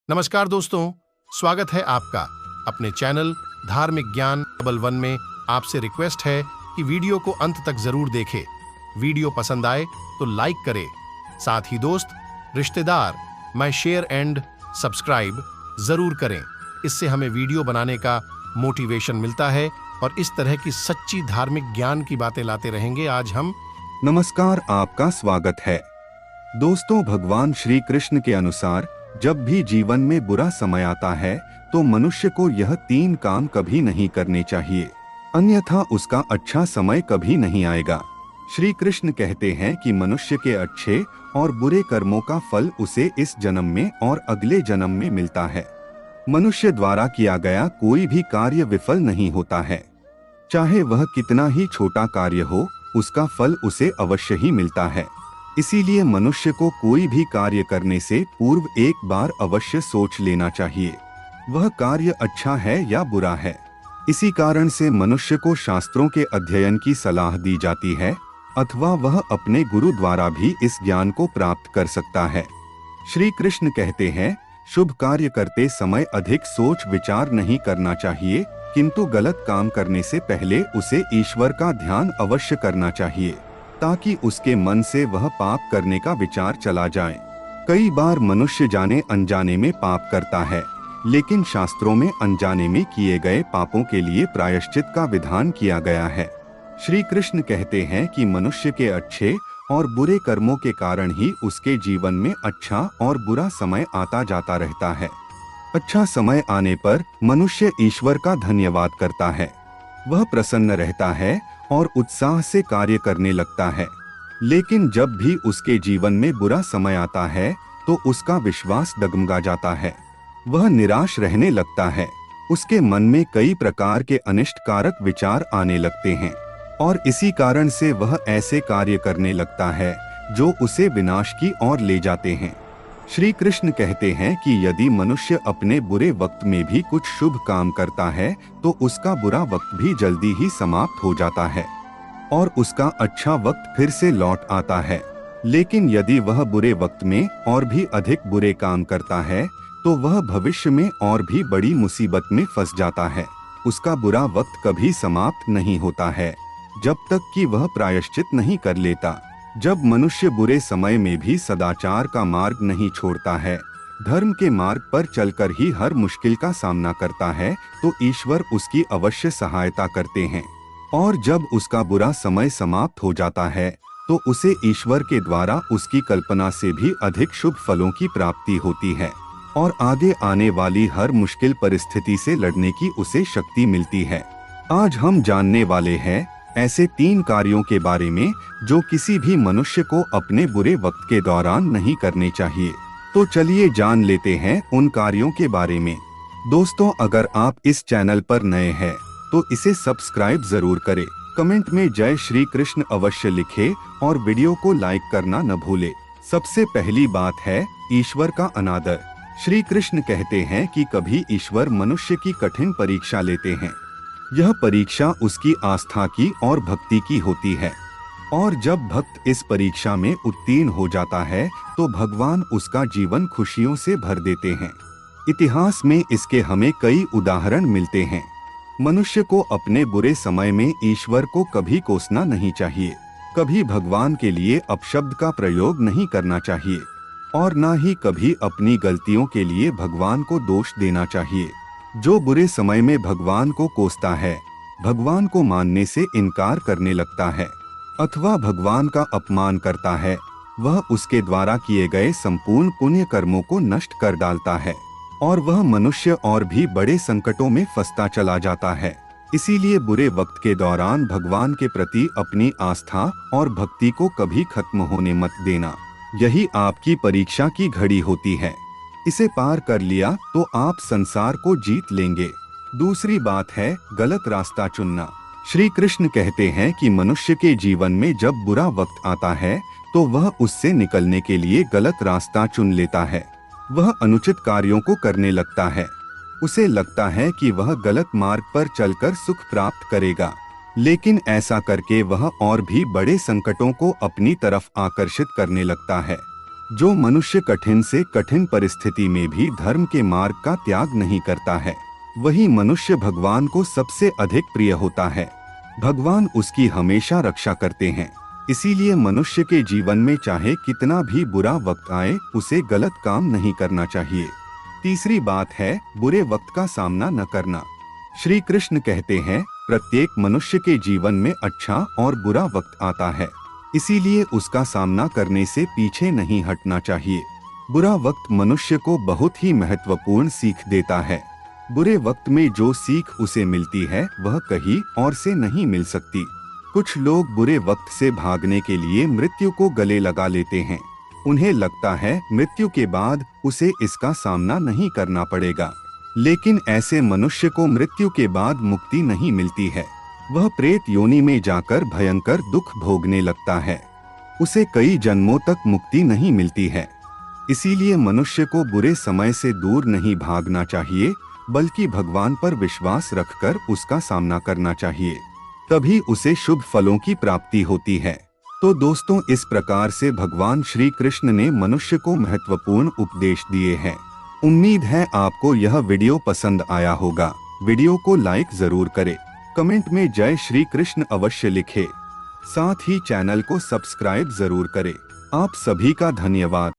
नमस्कार दोस्तों, स्वागत है आपका अपने चैनल धार्मिक ज्ञान डबल वन में। आपसे रिक्वेस्ट है कि वीडियो को अंत तक जरूर देखें। वीडियो पसंद आए तो लाइक करें, साथ ही दोस्त, रिश्तेदार में शेयर एंड सब्सक्राइब जरूर करें। इससे हमें वीडियो बनाने का मोटिवेशन मिलता है और इस तरह की सच्ची धार्मिक ज्ञान की बातें लाते रहेंगे। आज हम नमस्कार, आपका स्वागत है। दोस्तों, भगवान श्री कृष्ण के अनुसार जब भी जीवन में बुरा समय आता है तो मनुष्य को यह 3 काम कभी नहीं करने चाहिए, अन्यथा उसका अच्छा समय कभी नहीं आएगा। श्री कृष्ण कहते हैं कि मनुष्य के अच्छे और बुरे कर्मों का फल उसे इस जन्म में और अगले जन्म में मिलता है। मनुष्य द्वारा किया गया कोई भी कार्य विफल नहीं होता है, चाहे वह कितना ही छोटा कार्य हो, उसका फल उसे अवश्य ही मिलता है। इसीलिए मनुष्य को कोई भी कार्य करने से पूर्व एक बार अवश्य सोच लेना चाहिए, वह कार्य अच्छा है या बुरा है। इसी कारण से मनुष्य को शास्त्रों के अध्ययन की सलाह दी जाती है, अथवा वह अपने गुरु द्वारा भी इस ज्ञान को प्राप्त कर सकता है। श्री कृष्ण कहते हैं, शुभ कार्य करते समय अधिक सोच विचार नहीं करना चाहिए, किंतु गलत काम करने से पहले उसे ईश्वर का ध्यान अवश्य करना चाहिए, ताकि उसके मन से वह पाप करने का विचार चला जाए। कई बार मनुष्य जाने अनजाने में पाप करता है, लेकिन शास्त्रों में अनजाने में किए गए पापों के लिए प्रायश्चित का विधान किया गया है। श्री कृष्ण कहते हैं कि मनुष्य के अच्छे और बुरे कर्मों के कारण ही उसके जीवन में अच्छा और बुरा समय आता जाता रहता है। अच्छा समय आने पर मनुष्य ईश्वर का धन्यवाद करता है, वह प्रसन्न रहता है और उत्साह से कार्य करने लगता है। लेकिन जब भी उसके जीवन में बुरा समय आता है तो उसका विश्वास डगमगा जाता है, वह निराश रहने लगता है, उसके मन में कई प्रकार के अनिष्टकारक विचार आने लगते हैं और इसी कारण से वह ऐसे कार्य करने लगता है जो उसे विनाश की ओर ले जाते हैं। श्री कृष्ण कहते हैं कि यदि मनुष्य अपने बुरे वक्त में भी कुछ शुभ काम करता है तो उसका बुरा वक्त भी जल्दी ही समाप्त हो जाता है और उसका अच्छा वक्त फिर से लौट आता है। लेकिन यदि वह बुरे वक्त में और भी अधिक बुरे काम करता है तो वह भविष्य में और भी बड़ी मुसीबत में फंस जाता है। उसका बुरा वक्त कभी समाप्त नहीं होता है जब तक कि वह प्रायश्चित नहीं कर लेता। जब मनुष्य बुरे समय में भी सदाचार का मार्ग नहीं छोड़ता है, धर्म के मार्ग पर चलकर ही हर मुश्किल का सामना करता है, तो ईश्वर उसकी अवश्य सहायता करते हैं। और जब उसका बुरा समय समाप्त हो जाता है तो उसे ईश्वर के द्वारा उसकी कल्पना से भी अधिक शुभ फलों की प्राप्ति होती है और आगे आने वाली हर मुश्किल परिस्थिति से लड़ने की उसे शक्ति मिलती है। आज हम जानने वाले हैं ऐसे 3 कार्यों के बारे में जो किसी भी मनुष्य को अपने बुरे वक्त के दौरान नहीं करने चाहिए। तो चलिए जान लेते हैं उन कार्यों के बारे में। दोस्तों, अगर आप इस चैनल पर नए हैं तो इसे सब्सक्राइब जरूर करें, कमेंट में जय श्री कृष्ण अवश्य लिखें और वीडियो को लाइक करना न भूले। सबसे पहली बात है ईश्वर का अनादर। श्री कृष्ण कहते हैं कि कभी ईश्वर मनुष्य की कठिन परीक्षा लेते हैं। यह परीक्षा उसकी आस्था की और भक्ति की होती है और जब भक्त इस परीक्षा में उत्तीर्ण हो जाता है तो भगवान उसका जीवन खुशियों से भर देते हैं। इतिहास में इसके हमें कई उदाहरण मिलते हैं। मनुष्य को अपने बुरे समय में ईश्वर को कभी कोसना नहीं चाहिए, कभी भगवान के लिए अपशब्द का प्रयोग नहीं करना चाहिए और न ही कभी अपनी गलतियों के लिए भगवान को दोष देना चाहिए। जो बुरे समय में भगवान को कोसता है, भगवान को मानने से इनकार करने लगता है अथवा भगवान का अपमान करता है, वह उसके द्वारा किए गए संपूर्ण पुण्य कर्मों को नष्ट कर डालता है और वह मनुष्य और भी बड़े संकटों में फंसता चला जाता है। इसीलिए बुरे वक्त के दौरान भगवान के प्रति अपनी आस्था और भक्ति को कभी खत्म होने मत देना। यही आपकी परीक्षा की घड़ी होती है। इसे पार कर लिया तो आप संसार को जीत लेंगे। दूसरी बात है गलत रास्ता चुनना। श्री कृष्ण कहते हैं कि मनुष्य के जीवन में जब बुरा वक्त आता है तो वह उससे निकलने के लिए गलत रास्ता चुन लेता है। वह अनुचित कार्यों को करने लगता है। उसे लगता है कि वह गलत मार्ग पर चलकर सुख प्राप्त करेगा, लेकिन ऐसा करके वह और भी बड़े संकटों को अपनी तरफ आकर्षित करने लगता है। जो मनुष्य कठिन से कठिन परिस्थिति में भी धर्म के मार्ग का त्याग नहीं करता है, वही मनुष्य भगवान को सबसे अधिक प्रिय होता है। भगवान उसकी हमेशा रक्षा करते हैं। इसीलिए मनुष्य के जीवन में चाहे कितना भी बुरा वक्त आए, उसे गलत काम नहीं करना चाहिए। तीसरी बात है बुरे वक्त का सामना न करना। श्री कृष्ण कहते हैं, प्रत्येक मनुष्य के जीवन में अच्छा और बुरा वक्त आता है, इसीलिए उसका सामना करने से पीछे नहीं हटना चाहिए। बुरा वक्त मनुष्य को बहुत ही महत्वपूर्ण सीख देता है। बुरे वक्त में जो सीख उसे मिलती है वह कहीं और से नहीं मिल सकती। कुछ लोग बुरे वक्त से भागने के लिए मृत्यु को गले लगा लेते हैं। उन्हें लगता है मृत्यु के बाद उसे इसका सामना नहीं करना पड़ेगा, लेकिन ऐसे मनुष्य को मृत्यु के बाद मुक्ति नहीं मिलती है। वह प्रेत योनि में जाकर भयंकर दुख भोगने लगता है। उसे कई जन्मों तक मुक्ति नहीं मिलती है। इसीलिए मनुष्य को बुरे समय से दूर नहीं भागना चाहिए, बल्कि भगवान पर विश्वास रखकर उसका सामना करना चाहिए। तभी उसे शुभ फलों की प्राप्ति होती है। तो दोस्तों, इस प्रकार से भगवान श्री कृष्ण ने मनुष्य को महत्वपूर्ण उपदेश दिए हैं। उम्मीद है आपको यह वीडियो पसंद आया होगा। वीडियो को लाइक जरूर करें, कमेंट में जय श्री कृष्ण अवश्य लिखें। साथ ही चैनल को सब्सक्राइब जरूर करें। आप सभी का धन्यवाद।